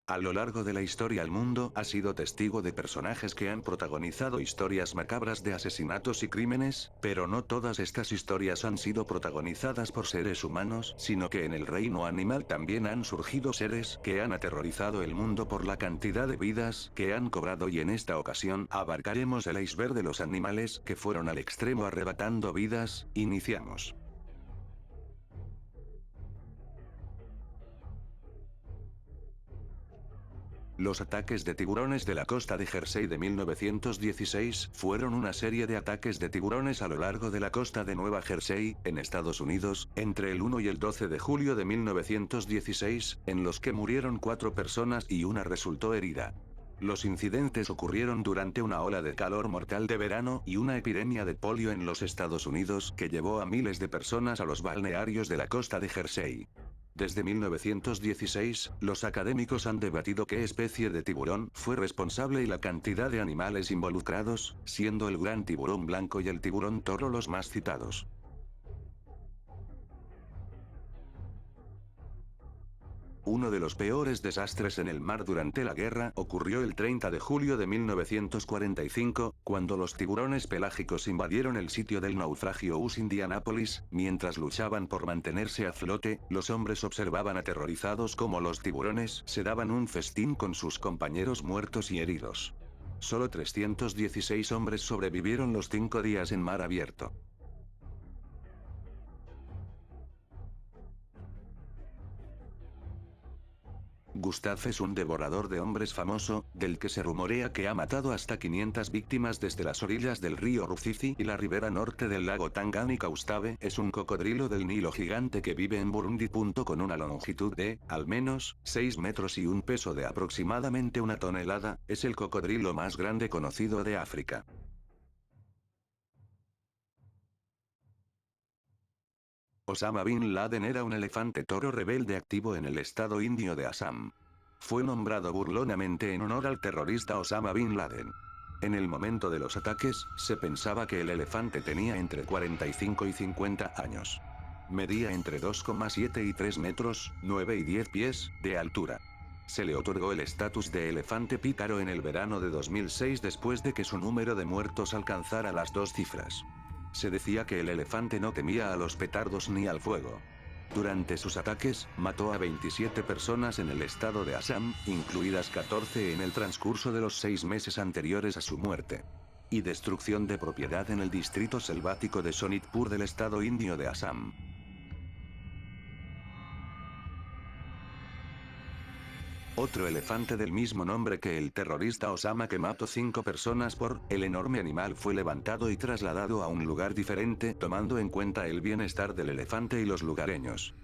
A lo largo de la historia el mundo ha sido testigo de personajes que han protagonizado historias macabras de asesinatos y crímenes, pero no todas estas historias han sido protagonizadas por seres humanos, sino que en el reino animal también han surgido seres que han aterrorizado el mundo por la cantidad de vidas que han cobrado, y en esta ocasión abarcaremos el iceberg de los animales que fueron al extremo arrebatando vidas. Iniciamos. Los ataques de tiburones de la costa de Jersey de 1916 fueron una serie de ataques de tiburones a lo largo de la costa de Nueva Jersey, en Estados Unidos, entre el 1 y el 12 de julio de 1916, en los que murieron 4 personas y una resultó herida. Los incidentes ocurrieron durante una ola de calor mortal de verano y una epidemia de polio en los Estados Unidos que llevó a miles de personas a los balnearios de la costa de Jersey. Desde 1916, los académicos han debatido qué especie de tiburón fue responsable y la cantidad de animales involucrados, siendo el gran tiburón blanco y el tiburón toro los más citados. Uno de los peores desastres en el mar durante la guerra ocurrió el 30 de julio de 1945, cuando los tiburones pelágicos invadieron el sitio del naufragio US Indianapolis. Mientras luchaban por mantenerse a flote, los hombres observaban aterrorizados cómo los tiburones se daban un festín con sus compañeros muertos y heridos. Solo 316 hombres sobrevivieron los 5 días en mar abierto. Gustav es un devorador de hombres famoso, del que se rumorea que ha matado hasta 500 víctimas desde las orillas del río Rusizi y la ribera norte del lago Tanganica. Gustave es un cocodrilo del Nilo gigante que vive en Burundi. Con una longitud de, al menos, 6 metros y un peso de aproximadamente 1 tonelada, es el cocodrilo más grande conocido de África. Osama Bin Laden era un elefante toro rebelde activo en el estado indio de Assam. Fue nombrado burlonamente en honor al terrorista Osama Bin Laden. En el momento de los ataques, se pensaba que el elefante tenía entre 45 y 50 años. Medía entre 2,7 y 3 metros, 9 y 10 pies, de altura. Se le otorgó el estatus de elefante pícaro en el verano de 2006 después de que su número de muertos alcanzara las 2 cifras. Se decía que el elefante no temía a los petardos ni al fuego. Durante sus ataques, mató a 27 personas en el estado de Assam, incluidas 14 en el transcurso de los 6 meses anteriores a su muerte. Y destrucción de propiedad en el distrito selvático de Sonitpur del estado indio de Assam. Otro elefante del mismo nombre que el terrorista Osama, que mató 5 personas por el enorme animal, fue levantado y trasladado a un lugar diferente, tomando en cuenta el bienestar del elefante y los lugareños.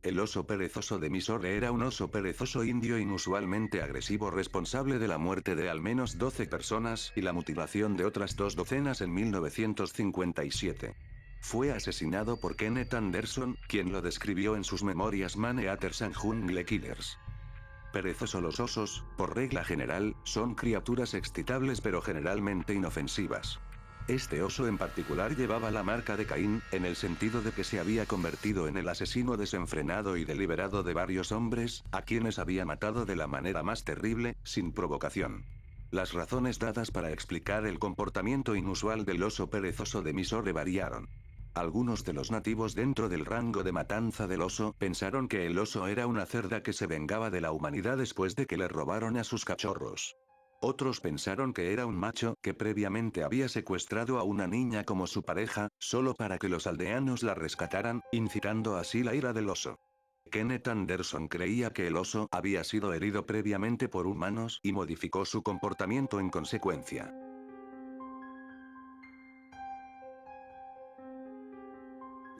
El oso perezoso de Mysore era un oso perezoso indio inusualmente agresivo, responsable de la muerte de al menos 12 personas y la mutilación de otras 2 docenas en 1957. Fue asesinado por Kenneth Anderson, quien lo describió en sus memorias Man-Eaters and Jungle Killers. Perezoso. Los osos, por regla general, son criaturas excitables pero generalmente inofensivas. Este oso en particular llevaba la marca de Caín, en el sentido de que se había convertido en el asesino desenfrenado y deliberado de varios hombres, a quienes había matado de la manera más terrible, sin provocación. Las razones dadas para explicar el comportamiento inusual del oso perezoso de Mysore variaron. Algunos de los nativos dentro del rango de matanza del oso pensaron que el oso era una cerda que se vengaba de la humanidad después de que le robaron a sus cachorros. Otros pensaron que era un macho que previamente había secuestrado a una niña como su pareja, solo para que los aldeanos la rescataran, incitando así la ira del oso. Kenneth Anderson creía que el oso había sido herido previamente por humanos y modificó su comportamiento en consecuencia.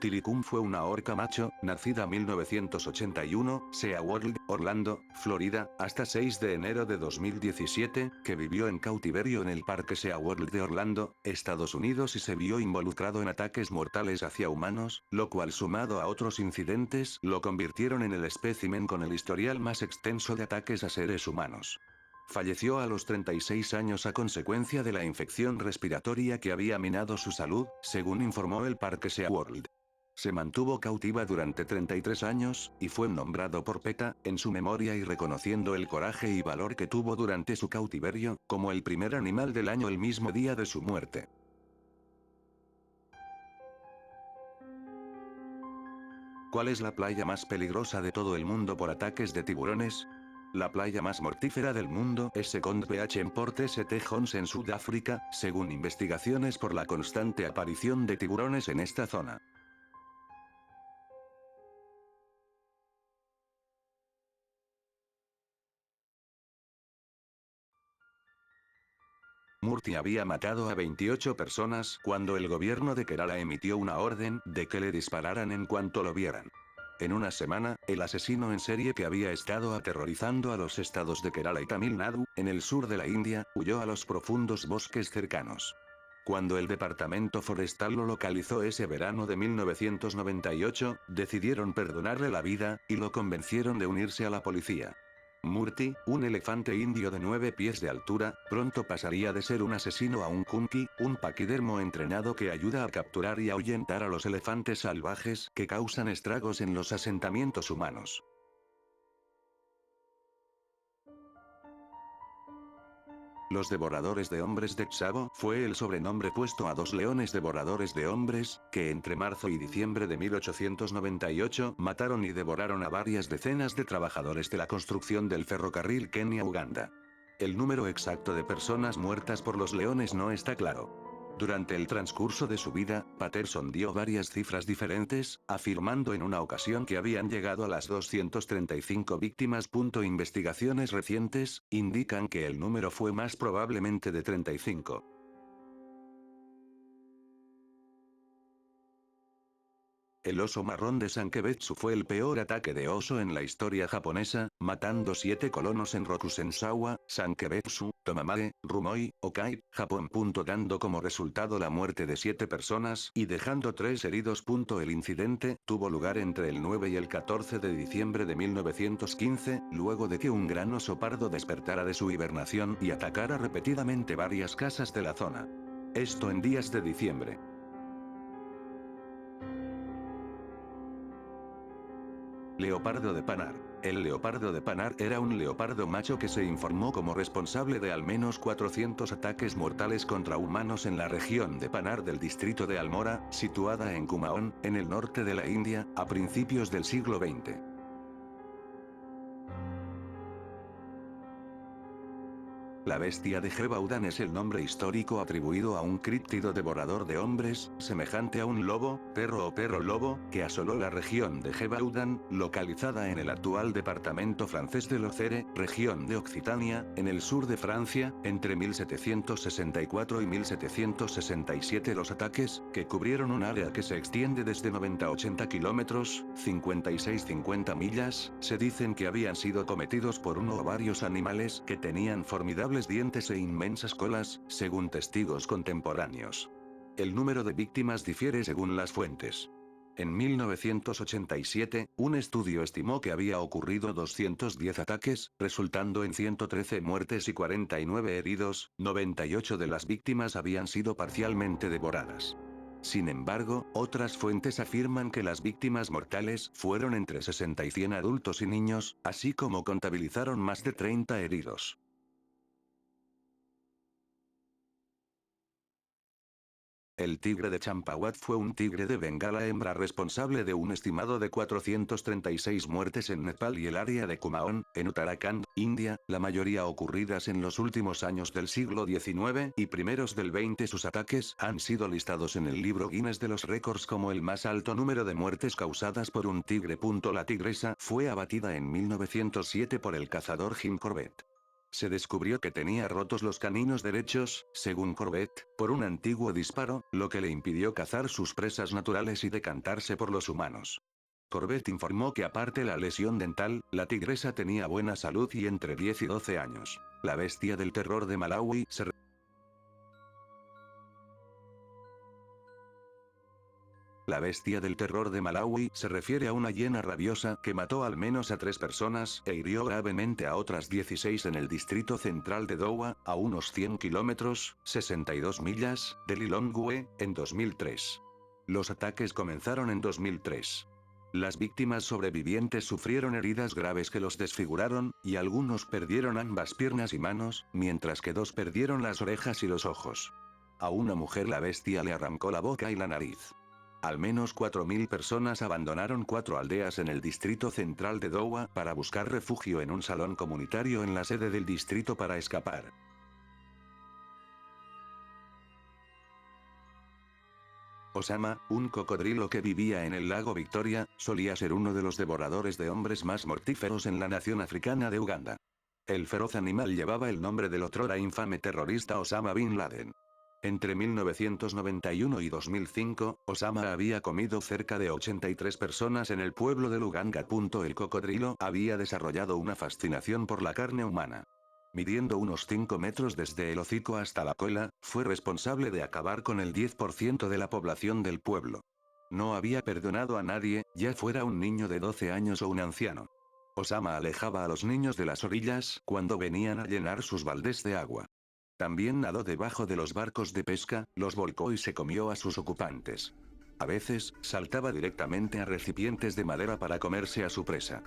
Tilikum fue una orca macho, nacida 1981, SeaWorld, Orlando, Florida, hasta 6 de enero de 2017, que vivió en cautiverio en el Parque SeaWorld de Orlando, Estados Unidos, y se vio involucrado en ataques mortales hacia humanos, lo cual, sumado a otros incidentes, lo convirtieron en el espécimen con el historial más extenso de ataques a seres humanos. Falleció a los 36 años a consecuencia de la infección respiratoria que había minado su salud, según informó el Parque SeaWorld. Se mantuvo cautiva durante 33 años, y fue nombrado por PETA, en su memoria y reconociendo el coraje y valor que tuvo durante su cautiverio, como el primer animal del año el mismo día de su muerte. ¿Cuál es la playa más peligrosa de todo el mundo por ataques de tiburones? La playa más mortífera del mundo es Second Beach en Port St. John's en Sudáfrica, según investigaciones por la constante aparición de tiburones en esta zona. Murthy había matado a 28 personas cuando el gobierno de Kerala emitió una orden de que le dispararan en cuanto lo vieran. En una semana, el asesino en serie que había estado aterrorizando a los estados de Kerala y Tamil Nadu, en el sur de la India, huyó a los profundos bosques cercanos. Cuando el departamento forestal lo localizó ese verano de 1998, decidieron perdonarle la vida, y lo convencieron de unirse a la policía. Murthy, un elefante indio de 9 pies de altura, pronto pasaría de ser un asesino a un kunki, un paquidermo entrenado que ayuda a capturar y ahuyentar a los elefantes salvajes que causan estragos en los asentamientos humanos. Los devoradores de hombres de Tsavo fue el sobrenombre puesto a dos leones devoradores de hombres, que entre marzo y diciembre de 1898 mataron y devoraron a varias decenas de trabajadores de la construcción del ferrocarril Kenia-Uganda. El número exacto de personas muertas por los leones no está claro. Durante el transcurso de su vida, Patterson dio varias cifras diferentes, afirmando en una ocasión que habían llegado a las 235 víctimas. Investigaciones recientes indican que el número fue más probablemente de 35. El oso marrón de Sankebetsu fue el peor ataque de oso en la historia japonesa, matando 7 colonos en Rokusensawa, Sankebetsu, Tomamae, Rumoi, Okai, Japón. Dando como resultado la muerte de 7 personas y dejando 3 heridos. El incidente tuvo lugar entre el 9 y el 14 de diciembre de 1915, luego de que un gran oso pardo despertara de su hibernación y atacara repetidamente varias casas de la zona. Esto en días de diciembre. Leopardo de Panar. El leopardo de Panar era un leopardo macho que se informó como responsable de al menos 400 ataques mortales contra humanos en la región de Panar del distrito de Almora, situada en Kumaon, en el norte de la India, a principios del siglo XX. La bestia de Gebaudan es el nombre histórico atribuido a un críptido devorador de hombres, semejante a un lobo, perro o perro lobo, que asoló la región de Gebaudan, localizada en el actual departamento francés de Lozère, región de Occitania, en el sur de Francia, entre 1764 y 1767. Los ataques, que cubrieron un área que se extiende desde 90 a 80 kilómetros, 56-50 millas, se dicen que habían sido cometidos por uno o varios animales que tenían formidables dientes e inmensas colas, según testigos contemporáneos. El número de víctimas difiere según las fuentes. En 1987, un estudio estimó que había ocurrido 210 ataques, resultando en 113 muertes y 49 heridos. 98 de las víctimas habían sido parcialmente devoradas. Sin embargo, otras fuentes afirman que las víctimas mortales fueron entre 60 y 100 adultos y niños, así como contabilizaron más de 30 heridos. El tigre de Champawat fue un tigre de Bengala hembra responsable de un estimado de 436 muertes en Nepal y el área de Kumaon, en Uttarakhand, India, la mayoría ocurridas en los últimos años del siglo XIX y primeros del XX. Sus ataques han sido listados en el libro Guinness de los récords como el más alto número de muertes causadas por un tigre. La tigresa fue abatida en 1907 por el cazador Jim Corbett. Se descubrió que tenía rotos los caninos derechos, según Corbett, por un antiguo disparo, lo que le impidió cazar sus presas naturales y decantarse por los humanos. Corbett informó que aparte la lesión dental, la tigresa tenía buena salud y entre 10 y 12 años. La bestia del terror de Malawi se La bestia del terror de Malawi se refiere a una hiena rabiosa que mató al menos a 3 personas e hirió gravemente a otras 16 en el distrito central de Dowa, a unos 100 kilómetros, 62 millas, de Lilongwe, en 2003. Los ataques comenzaron en 2003. Las víctimas sobrevivientes sufrieron heridas graves que los desfiguraron, y algunos perdieron ambas piernas y manos, mientras que 2 perdieron las orejas y los ojos. A una mujer la bestia le arrancó la boca y la nariz. Al menos 4.000 personas abandonaron 4 aldeas en el distrito central de Dowa para buscar refugio en un salón comunitario en la sede del distrito para escapar. Osama, un cocodrilo que vivía en el lago Victoria, solía ser uno de los devoradores de hombres más mortíferos en la nación africana de Uganda. El feroz animal llevaba el nombre del otrora infame terrorista Osama Bin Laden. Entre 1991 y 2005, Osama había comido cerca de 83 personas en el pueblo de Luganga. El cocodrilo había desarrollado una fascinación por la carne humana. Midiendo unos 5 metros desde el hocico hasta la cola, fue responsable de acabar con el 10% de la población del pueblo. No había perdonado a nadie, ya fuera un niño de 12 años o un anciano. Osama alejaba a los niños de las orillas cuando venían a llenar sus baldes de agua. También nadó debajo de los barcos de pesca, los volcó y se comió a sus ocupantes. A veces, saltaba directamente a recipientes de madera para comerse a su presa.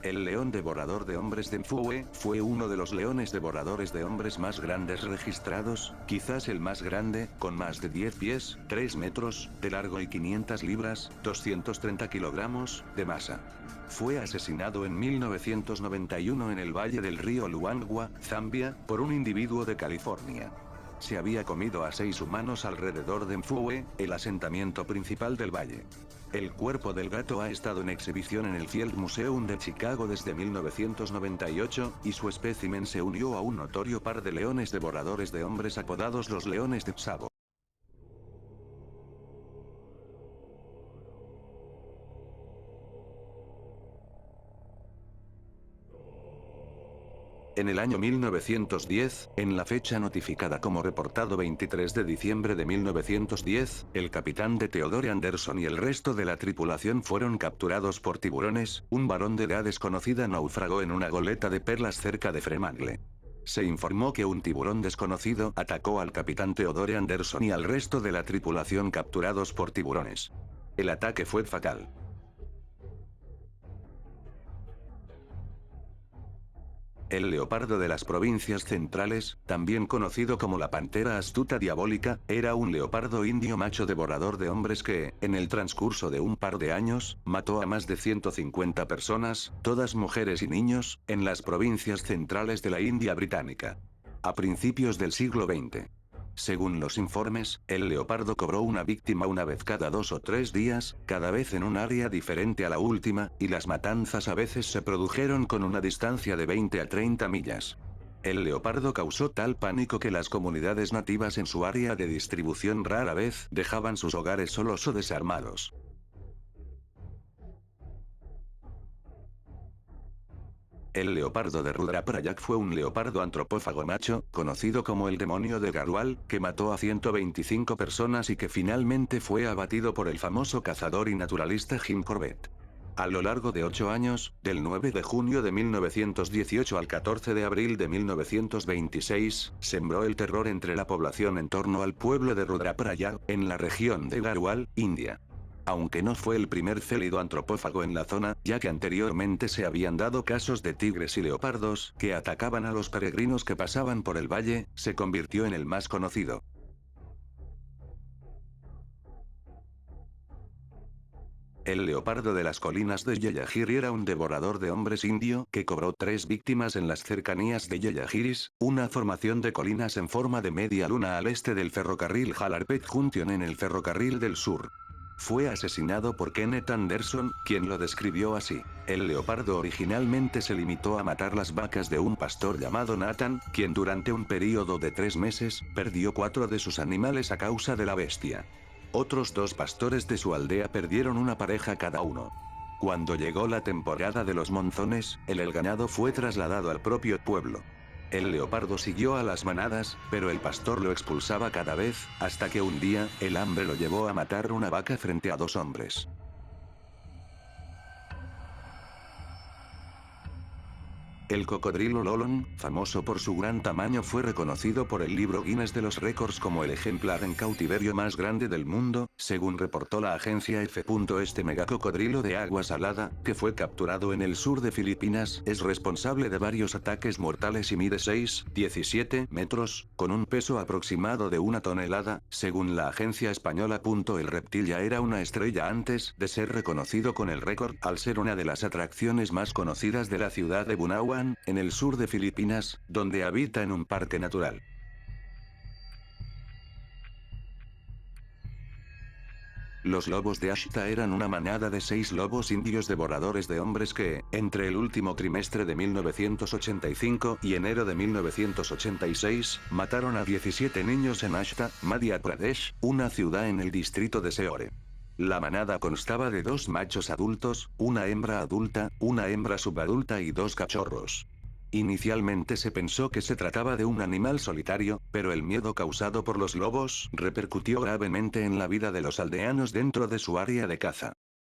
El león devorador de hombres de Mfue fue uno de los leones devoradores de hombres más grandes registrados, quizás el más grande, con más de 10 pies, 3 metros, de largo y 500 libras, 230 kilogramos, de masa. Fue asesinado en 1991 en el valle del río Luangwa, Zambia, por un individuo de California. Se había comido a 6 humanos alrededor de Mfue, el asentamiento principal del valle. El cuerpo del gato ha estado en exhibición en el Field Museum de Chicago desde 1998, y su espécimen se unió a un notorio par de leones devoradores de hombres apodados los leones de Tsavo. En el año 1910, en la fecha notificada como reportado 23 de diciembre de 1910, el capitán de Theodore Anderson y el resto de la tripulación fueron capturados por tiburones. Un varón de edad desconocida naufragó en una goleta de perlas cerca de Fremantle. Se informó que un tiburón desconocido atacó al capitán Theodore Anderson y al resto de la tripulación capturados por tiburones. El ataque fue fatal. El leopardo de las provincias centrales, también conocido como la pantera astuta diabólica, era un leopardo indio macho devorador de hombres que, en el transcurso de un par de años, mató a más de 150 personas, todas mujeres y niños, en las provincias centrales de la India británica. A principios del siglo XX. Según los informes, el leopardo cobró una víctima una vez cada 2 o 3 días, cada vez en un área diferente a la última, y las matanzas a veces se produjeron con una distancia de 20 a 30 millas. El leopardo causó tal pánico que las comunidades nativas en su área de distribución rara vez dejaban sus hogares solos o desarmados. El leopardo de Rudraprayag fue un leopardo antropófago macho, conocido como el demonio de Garhwal, que mató a 125 personas y que finalmente fue abatido por el famoso cazador y naturalista Jim Corbett. A lo largo de 8 años, del 9 de junio de 1918 al 14 de abril de 1926, sembró el terror entre la población en torno al pueblo de Rudraprayag, en la región de Garhwal, India. Aunque no fue el primer célido antropófago en la zona, ya que anteriormente se habían dado casos de tigres y leopardos que atacaban a los peregrinos que pasaban por el valle, se convirtió en el más conocido. El leopardo de las colinas de Yellagiri era un devorador de hombres indio que cobró 3 víctimas en las cercanías de Yellagiris, una formación de colinas en forma de media luna al este del ferrocarril Hallarpet Junction en el ferrocarril del sur. Fue asesinado por Kenneth Anderson, quien lo describió así. El leopardo originalmente se limitó a matar las vacas de un pastor llamado Nathan, quien durante un período de 3 meses, perdió 4 de sus animales a causa de la bestia. Otros 2 pastores de su aldea perdieron una pareja cada uno. Cuando llegó la temporada de los monzones, el ganado fue trasladado al propio pueblo. El leopardo siguió a las manadas, pero el pastor lo expulsaba cada vez, hasta que un día, el hambre lo llevó a matar una vaca frente a 2 hombres. El cocodrilo Lolón, famoso por su gran tamaño, fue reconocido por el libro Guinness de los Récords como el ejemplar en cautiverio más grande del mundo, según reportó la agencia F. Este megacocodrilo de agua salada, que fue capturado en el sur de Filipinas, es responsable de varios ataques mortales y mide 6,17 metros, con un peso aproximado de 1 tonelada, según la agencia española. El reptil ya era una estrella antes de ser reconocido con el récord, al ser una de las atracciones más conocidas de la ciudad de Bunawan, en el sur de Filipinas, donde habita en un parque natural. Los lobos de Ashta eran una manada de 6 lobos indios devoradores de hombres que, entre el último trimestre de 1985 y enero de 1986, mataron a 17 niños en Ashta, Madhya Pradesh, una ciudad en el distrito de Seore. La manada constaba de 2 machos adultos, una hembra adulta, una hembra subadulta y 2 cachorros. Inicialmente se pensó que se trataba de un animal solitario, pero el miedo causado por los lobos repercutió gravemente en la vida de los aldeanos dentro de su área de caza.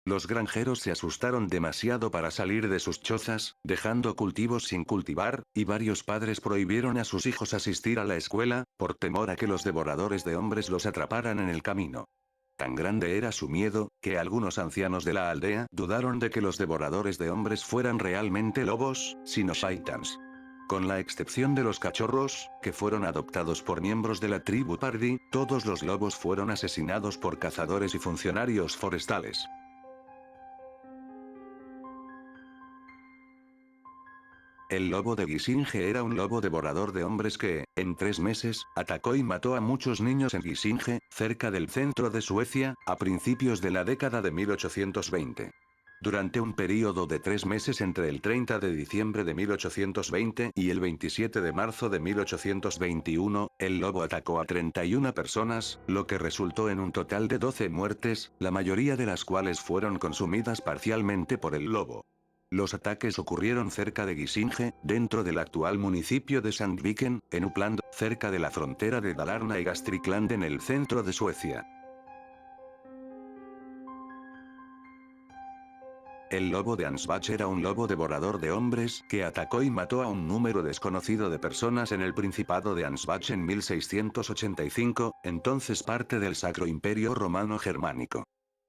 Los granjeros se asustaron demasiado para salir de sus chozas, dejando cultivos sin cultivar, y varios padres prohibieron a sus hijos asistir a la escuela, por temor a que los devoradores de hombres los atraparan en el camino. Tan grande era su miedo, que algunos ancianos de la aldea dudaron de que los devoradores de hombres fueran realmente lobos, sino shaitans. Con la excepción de los cachorros, que fueron adoptados por miembros de la tribu Pardi, todos los lobos fueron asesinados por cazadores y funcionarios forestales. El lobo de Gisinge era un lobo devorador de hombres que, en 3 meses, atacó y mató a muchos niños en Gisinge, cerca del centro de Suecia, a principios de la década de 1820. Durante un período de 3 meses entre el 30 de diciembre de 1820 y el 27 de marzo de 1821, el lobo atacó a 31 personas, lo que resultó en un total de 12 muertes, la mayoría de las cuales fueron consumidas parcialmente por el lobo. Los ataques ocurrieron cerca de Gisinge, dentro del actual municipio de Sandviken, en Uppland, cerca de la frontera de Dalarna y Gästrikland en el centro de Suecia. El lobo de Ansbach era un lobo devorador de hombres que atacó y mató a un número desconocido de personas en el Principado de Ansbach en 1685, entonces parte del Sacro Imperio Romano Germánico.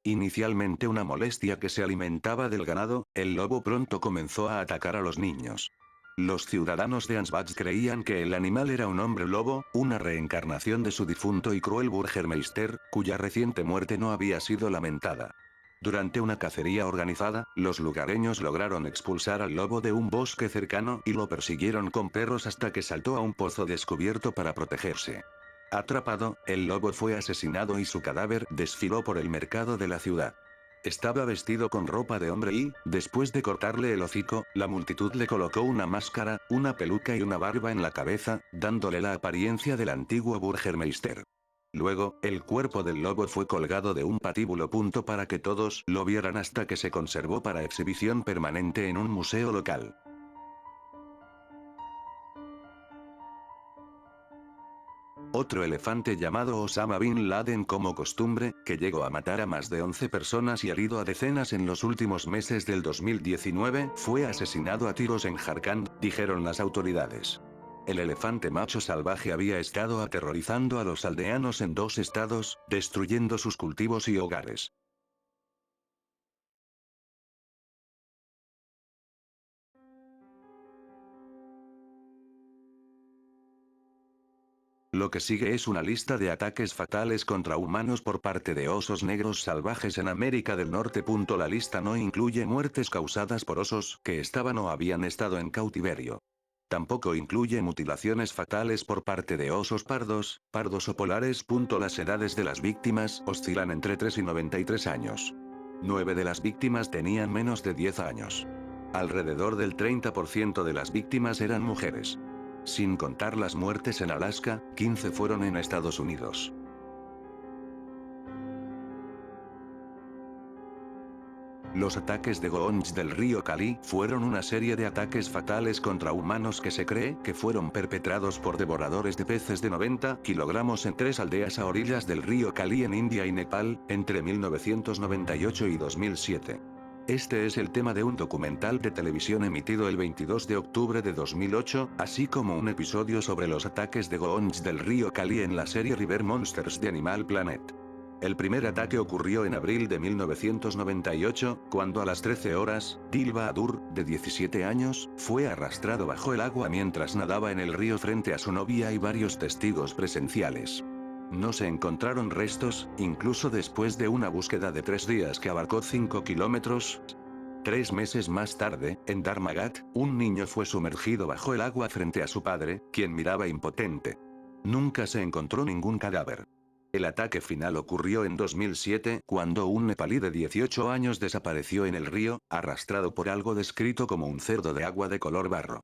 Inicialmente una molestia que se alimentaba del ganado, el lobo pronto comenzó a atacar a los niños. Los ciudadanos de Ansbach creían que el animal era un hombre lobo, una reencarnación de su difunto y cruel Burgermeister, cuya reciente muerte no había sido lamentada. Durante una cacería organizada, los lugareños lograron expulsar al lobo de un bosque cercano y lo persiguieron con perros hasta que saltó a un pozo descubierto para protegerse. Atrapado, el lobo fue asesinado y su cadáver desfiló por el mercado de la ciudad. Estaba vestido con ropa de hombre y, después de cortarle el hocico, la multitud le colocó una máscara, una peluca y una barba en la cabeza, dándole la apariencia del antiguo Burgermeister. Luego, el cuerpo del lobo fue colgado de un patíbulo. Para que todos lo vieran hasta que se conservó para exhibición permanente en un museo local. Otro elefante llamado Osama Bin Laden, como costumbre, que llegó a matar a más de 11 personas y herido a decenas en los últimos meses del 2019, fue asesinado a tiros en Jharkhand, dijeron las autoridades. El elefante macho salvaje había estado aterrorizando a los aldeanos en 2 estados, destruyendo sus cultivos y hogares. Lo que sigue es una lista de ataques fatales contra humanos por parte de osos negros salvajes en América del Norte. La lista no incluye muertes causadas por osos que estaban o habían estado en cautiverio. Tampoco incluye mutilaciones fatales por parte de osos pardos, pardos o polares. Las edades de las víctimas oscilan entre 3 y 93 años. 9 de las víctimas tenían menos de 10 años. Alrededor del 30% de las víctimas eran mujeres. Sin contar las muertes en Alaska, 15 fueron en Estados Unidos. Los ataques de Goonj del río Kali fueron una serie de ataques fatales contra humanos que se cree que fueron perpetrados por devoradores de peces de 90 kilogramos en 3 aldeas a orillas del río Kali en India y Nepal, entre 1998 y 2007. Este es el tema de un documental de televisión emitido el 22 de octubre de 2008, así como un episodio sobre los ataques de goonz del río Cali en la serie River Monsters de Animal Planet. El primer ataque ocurrió en abril de 1998, cuando a las 13 horas, Dilba Adur, de 17 años, fue arrastrado bajo el agua mientras nadaba en el río frente a su novia y varios testigos presenciales. No se encontraron restos, incluso después de una búsqueda de 3 días que abarcó 5 kilómetros. 3 meses más tarde, en Dharmagat, un niño fue sumergido bajo el agua frente a su padre, quien miraba impotente. Nunca se encontró ningún cadáver. El ataque final ocurrió en 2007, cuando un nepalí de 18 años desapareció en el río, arrastrado por algo descrito como un cerdo de agua de color barro.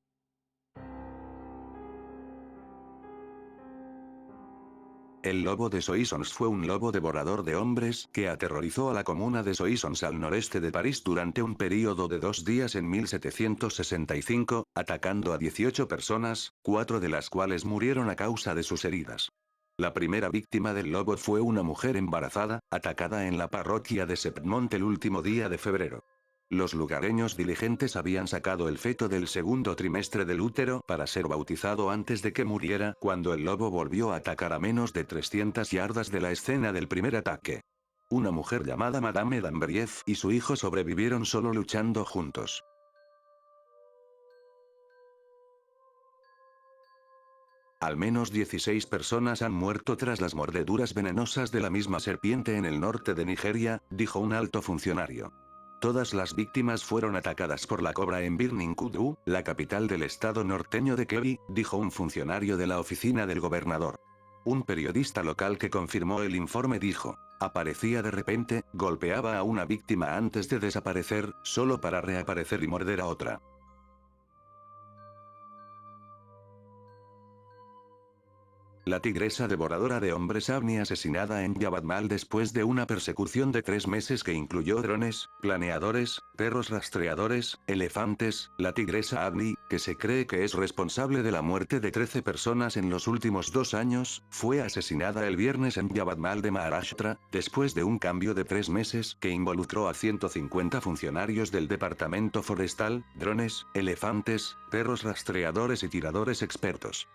El lobo de Soissons fue un lobo devorador de hombres que aterrorizó a la comuna de Soissons al noreste de París durante un período de 2 días en 1765, atacando a 18 personas, 4 de las cuales murieron a causa de sus heridas. La primera víctima del lobo fue una mujer embarazada, atacada en la parroquia de Septmont el último día de febrero. Los lugareños diligentes habían sacado el feto del segundo trimestre del útero para ser bautizado antes de que muriera, cuando el lobo volvió a atacar a menos de 300 yardas de la escena del primer ataque. Una mujer llamada Madame Dambrieff y su hijo sobrevivieron solo luchando juntos. Al menos 16 personas han muerto tras las mordeduras venenosas de la misma serpiente en el norte de Nigeria, dijo un alto funcionario. Todas las víctimas fueron atacadas por la cobra en Birnin Kudu, la capital del estado norteño de Kebbi, dijo un funcionario de la oficina del gobernador. Un periodista local que confirmó el informe dijo: aparecía de repente, golpeaba a una víctima antes de desaparecer, solo para reaparecer y morder a otra. La tigresa devoradora de hombres Avni asesinada en Yavatmal después de una persecución de 3 meses que incluyó drones, planeadores, perros rastreadores, elefantes. La tigresa Avni, que se cree que es responsable de la muerte de 13 personas en los últimos 2 años, fue asesinada el viernes en Yavatmal de Maharashtra, después de un cambio de 3 meses que involucró a 150 funcionarios del departamento forestal, drones, elefantes, perros rastreadores y tiradores expertos.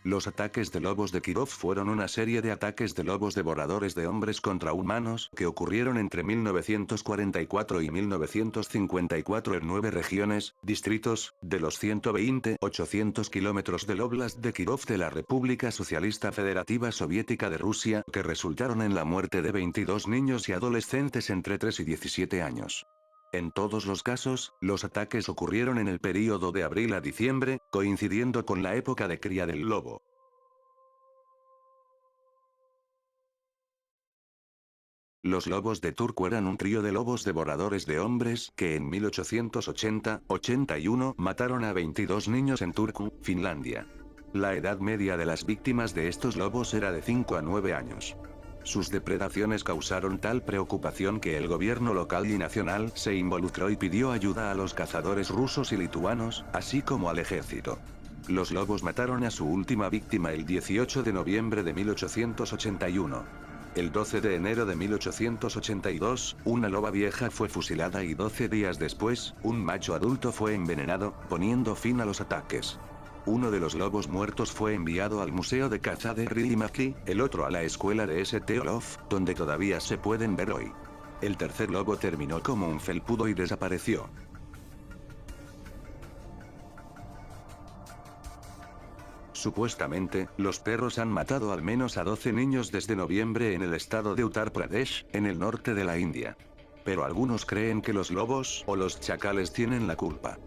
Los ataques de lobos de Kirov fueron una serie de ataques de lobos devoradores de hombres contra humanos que ocurrieron entre 1944 y 1954 en 9 regiones, distritos, de los 120-800 kilómetros del Oblast de Kirov de la República Socialista Federativa Soviética de Rusia, que resultaron en la muerte de 22 niños y adolescentes entre 3 y 17 años. En todos los casos, los ataques ocurrieron en el período de abril a diciembre, coincidiendo con la época de cría del lobo. Los lobos de Turku eran un trío de lobos devoradores de hombres que en 1880-81 mataron a 22 niños en Turku, Finlandia. La edad media de las víctimas de estos lobos era de 5 a 9 años. Sus depredaciones causaron tal preocupación que el gobierno local y nacional se involucró y pidió ayuda a los cazadores rusos y lituanos, así como al ejército. Los lobos mataron a su última víctima el 18 de noviembre de 1881. El 12 de enero de 1882, una loba vieja fue fusilada y 12 días después, un macho adulto fue envenenado, poniendo fin a los ataques. Uno de los lobos muertos fue enviado al Museo de Caza de Rillimäki, el otro a la escuela de St. Olof, donde todavía se pueden ver hoy. El tercer lobo terminó como un felpudo y desapareció. Supuestamente, los perros han matado al menos a 12 niños desde noviembre en el estado de Uttar Pradesh, en el norte de la India. Pero algunos creen que los lobos o los chacales tienen la culpa.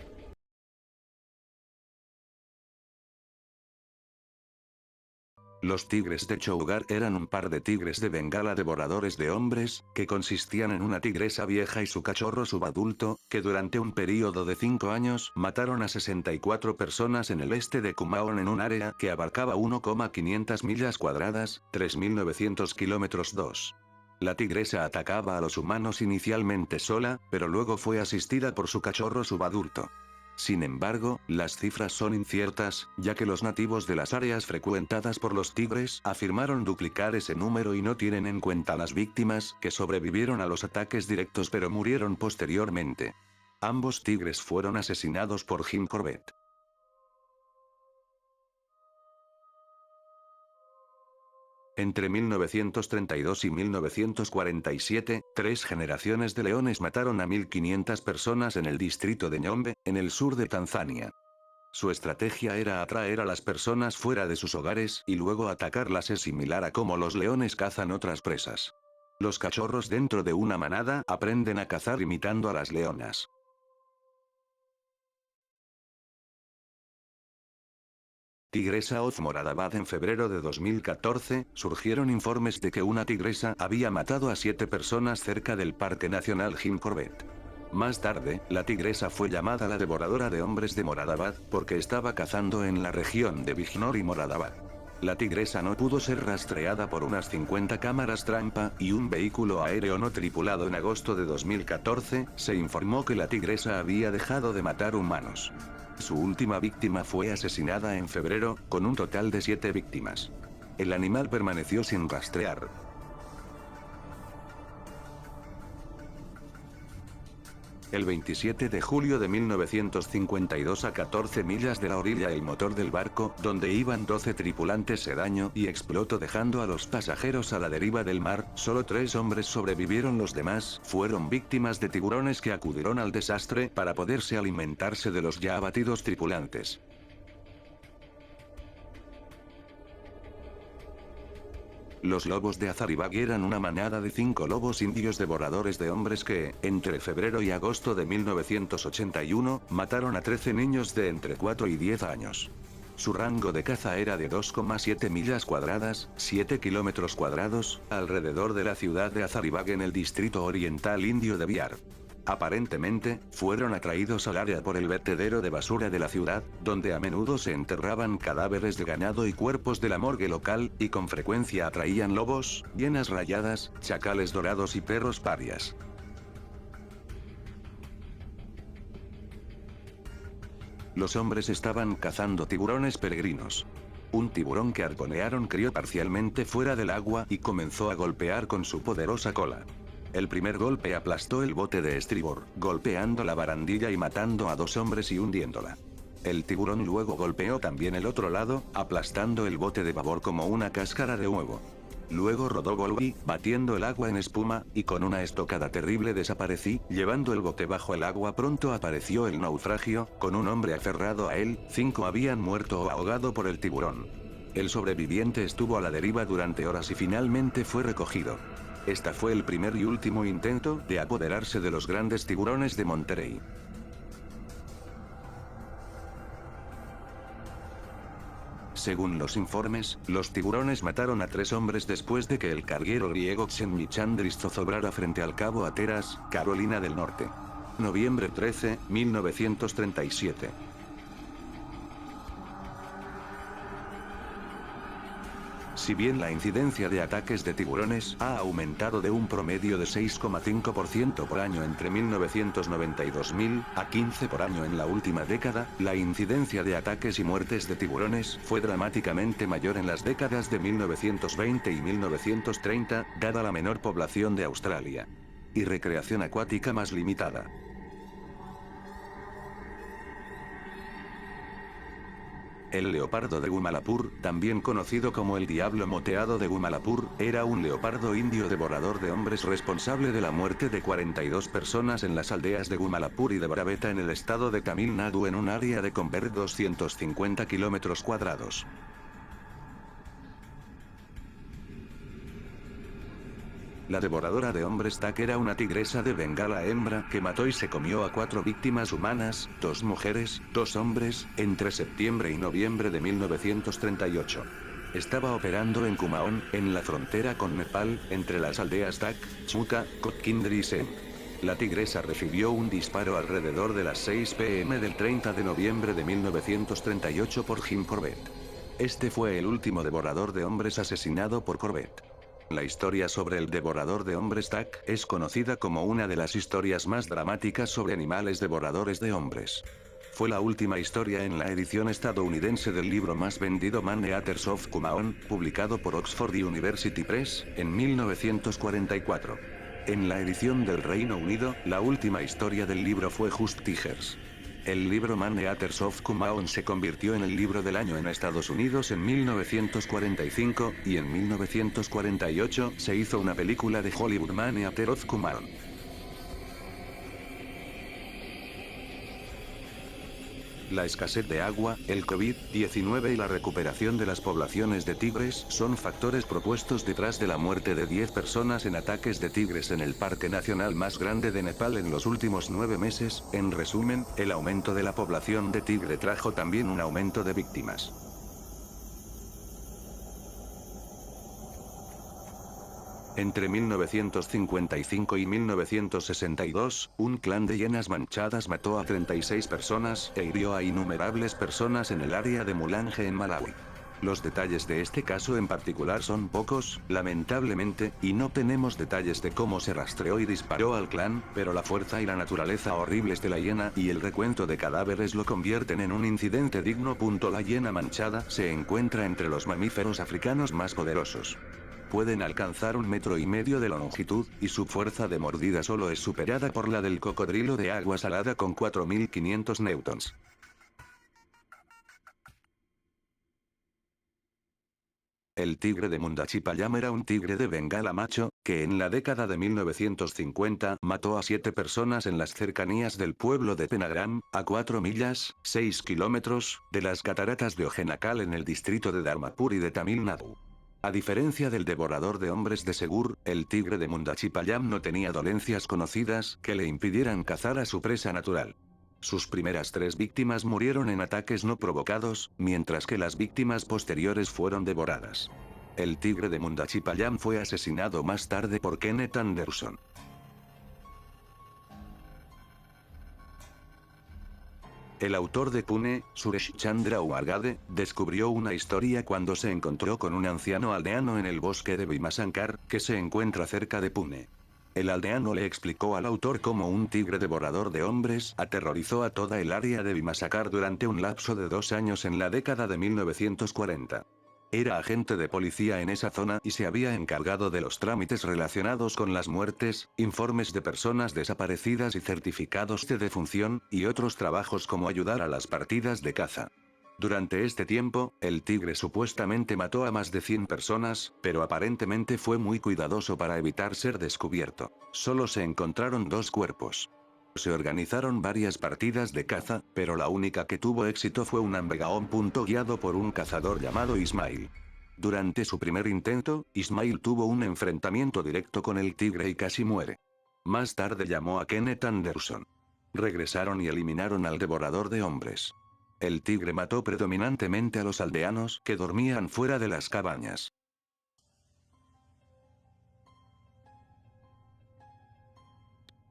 Los tigres de Chougar eran un par de tigres de Bengala devoradores de hombres, que consistían en una tigresa vieja y su cachorro subadulto, que durante un período de 5 años mataron a 64 personas en el este de Kumaon en un área que abarcaba 1,500 millas cuadradas, 3.900 kilómetros 2. La tigresa atacaba a los humanos inicialmente sola, pero luego fue asistida por su cachorro subadulto. Sin embargo, las cifras son inciertas, ya que los nativos de las áreas frecuentadas por los tigres afirmaron duplicar ese número y no tienen en cuenta las víctimas que sobrevivieron a los ataques directos pero murieron posteriormente. Ambos tigres fueron asesinados por Jim Corbett. Entre 1932 y 1947, 3 generaciones de leones mataron a 1.500 personas en el distrito de Nyombe, en el sur de Tanzania. Su estrategia era atraer a las personas fuera de sus hogares y luego atacarlas, es similar a cómo los leones cazan otras presas. Los cachorros dentro de una manada aprenden a cazar imitando a las leonas. Tigresa of Moradabad. En febrero de 2014, surgieron informes de que una tigresa había matado a 7 personas cerca del Parque Nacional Jim Corbett. Más tarde, la tigresa fue llamada la devoradora de hombres de Moradabad, porque estaba cazando en la región de Bijnor y Moradabad. La tigresa no pudo ser rastreada por unas 50 cámaras trampa y un vehículo aéreo no tripulado. En agosto de 2014, se informó que la tigresa había dejado de matar humanos. Su última víctima fue asesinada en febrero, con un total de 7 víctimas. El animal permaneció sin rastrear. El 27 de julio de 1952, a 14 millas de la orilla, el motor del barco, donde iban 12 tripulantes, se dañó y explotó, dejando a los pasajeros a la deriva del mar. Solo 3 hombres sobrevivieron, los demás fueron víctimas de tiburones que acudieron al desastre para poderse alimentarse de los ya abatidos tripulantes. Los lobos de Hazaribagh eran una manada de 5 lobos indios devoradores de hombres que, entre febrero y agosto de 1981, mataron a 13 niños de entre 4 y 10 años. Su rango de caza era de 2,7 millas cuadradas, 7 kilómetros cuadrados, alrededor de la ciudad de Hazaribagh, en el distrito oriental indio de Bihar. Aparentemente, fueron atraídos al área por el vertedero de basura de la ciudad, donde a menudo se enterraban cadáveres de ganado y cuerpos de la morgue local, y con frecuencia atraían lobos, hienas rayadas, chacales dorados y perros parias. Los hombres estaban cazando tiburones peregrinos. Un tiburón que arponearon crió parcialmente fuera del agua y comenzó a golpear con su poderosa cola. El primer golpe aplastó el bote de estribor, golpeando la barandilla y matando a 2 hombres y hundiéndola. El tiburón luego golpeó también el otro lado, aplastando el bote de babor como una cáscara de huevo. Luego rodó, volví, batiendo el agua en espuma, y con una estocada terrible desaparecí, llevando el bote bajo el agua. Pronto apareció el naufragio, con un hombre aferrado a él. 5 habían muerto o ahogado por el tiburón. El sobreviviente estuvo a la deriva durante horas y finalmente fue recogido. Esta fue el primer y último intento de apoderarse de los grandes tiburones de Monterey. Según los informes, los tiburones mataron a 3 hombres después de que el carguero griego Xenmichandris zozobrara frente al cabo Hatteras, Carolina del Norte. Noviembre 13, 1937. Si bien la incidencia de ataques de tiburones ha aumentado de un promedio de 6,5% por año entre 1990 y 2000, a 15 por año en la última década, la incidencia de ataques y muertes de tiburones fue dramáticamente mayor en las décadas de 1920 y 1930, dada la menor población de Australia y recreación acuática más limitada. El leopardo de Gumalapur, también conocido como el diablo moteado de Gumalapur, era un leopardo indio devorador de hombres responsable de la muerte de 42 personas en las aldeas de Gumalapur y de Braveta en el estado de Tamil Nadu, en un área de Convert 250 kilómetros cuadrados. La devoradora de hombres Tak era una tigresa de Bengala hembra que mató y se comió a 4 víctimas humanas, 2 mujeres, 2 hombres, entre septiembre y noviembre de 1938. Estaba operando en Kumaon, en la frontera con Nepal, entre las aldeas Tak, Chuka, Kotkindri y Sem. La tigresa recibió un disparo alrededor de las 6 p.m. del 30 de noviembre de 1938 por Jim Corbett. Este fue el último devorador de hombres asesinado por Corbett. La historia sobre el devorador de hombres Tak es conocida como una de las historias más dramáticas sobre animales devoradores de hombres. Fue la última historia en la edición estadounidense del libro más vendido Man Eaters of Kumaon, publicado por Oxford University Press, en 1944. En la edición del Reino Unido, la última historia del libro fue Just Tigers. El libro Man Eaters of Kumaon se convirtió en el libro del año en Estados Unidos en 1945, y en 1948 se hizo una película de Hollywood, Man Eater of Kumaon. La escasez de agua, el COVID-19 y la recuperación de las poblaciones de tigres son factores propuestos detrás de la muerte de 10 personas en ataques de tigres en el parque nacional más grande de Nepal en los últimos 9 meses. En resumen, el aumento de la población de tigre trajo también un aumento de víctimas. Entre 1955 y 1962, un clan de hienas manchadas mató a 36 personas e hirió a innumerables personas en el área de Mulanje en Malawi. Los detalles de este caso en particular son pocos, lamentablemente, y no tenemos detalles de cómo se rastreó y disparó al clan, pero la fuerza y la naturaleza horribles de la hiena y el recuento de cadáveres lo convierten en un incidente digno. La hiena manchada se encuentra entre los mamíferos africanos más poderosos. Pueden alcanzar 1,5 metros de longitud, y su fuerza de mordida solo es superada por la del cocodrilo de agua salada con 4.500 newtons. El tigre de Mundachipallam era un tigre de Bengala macho, que en la década de 1950 mató a 7 personas en las cercanías del pueblo de Penagram, a 4 millas, 6 kilómetros, de las cataratas de Ojenakal en el distrito de Dharmapur y de Tamil Nadu. A diferencia del devorador de hombres de Segur, el tigre de Mundachipallam no tenía dolencias conocidas que le impidieran cazar a su presa natural. Sus primeras 3 víctimas murieron en ataques no provocados, mientras que las víctimas posteriores fueron devoradas. El tigre de Mundachipallam fue asesinado más tarde por Kenneth Anderson. El autor de Pune, Suresh Chandra Wargade, descubrió una historia cuando se encontró con un anciano aldeano en el bosque de Bhimasankar, que se encuentra cerca de Pune. El aldeano le explicó al autor cómo un tigre devorador de hombres aterrorizó a toda el área de Bhimasankar durante un lapso de 2 años en la década de 1940. Era agente de policía en esa zona y se había encargado de los trámites relacionados con las muertes, informes de personas desaparecidas y certificados de defunción, y otros trabajos como ayudar a las partidas de caza. Durante este tiempo, el tigre supuestamente mató a más de 100 personas, pero aparentemente fue muy cuidadoso para evitar ser descubierto. Solo se encontraron 2 cuerpos. Se organizaron varias partidas de caza, pero la única que tuvo éxito fue un ambegaón. Guiado por un cazador llamado Ismail. Durante su primer intento, Ismail tuvo un enfrentamiento directo con el tigre y casi muere. Más tarde llamó a Kenneth Anderson. Regresaron y eliminaron al devorador de hombres. El tigre mató predominantemente a los aldeanos que dormían fuera de las cabañas.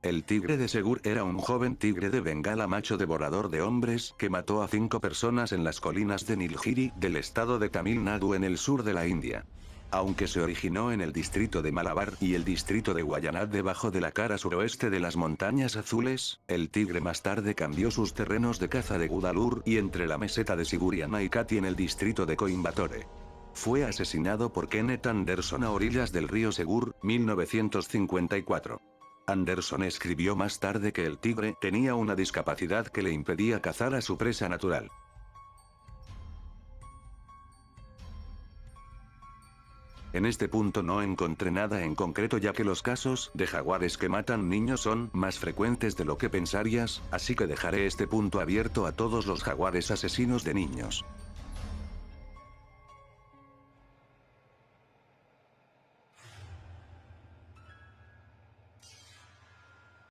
El tigre de Segur era un joven tigre de Bengala macho devorador de hombres que mató a 5 personas en las colinas de Nilgiri del estado de Tamil Nadu en el sur de la India. Aunque se originó en el distrito de Malabar y el distrito de Wayanad debajo de la cara suroeste de las Montañas Azules, el tigre más tarde cambió sus terrenos de caza de Gudalur y entre la meseta de Siguriana y Kati en el distrito de Coimbatore. Fue asesinado por Kenneth Anderson a orillas del río Segur, 1954. Anderson escribió más tarde que el tigre tenía una discapacidad que le impedía cazar a su presa natural. En este punto no encontré nada en concreto, ya que los casos de jaguares que matan niños son más frecuentes de lo que pensarías, así que dejaré este punto abierto a todos los jaguares asesinos de niños.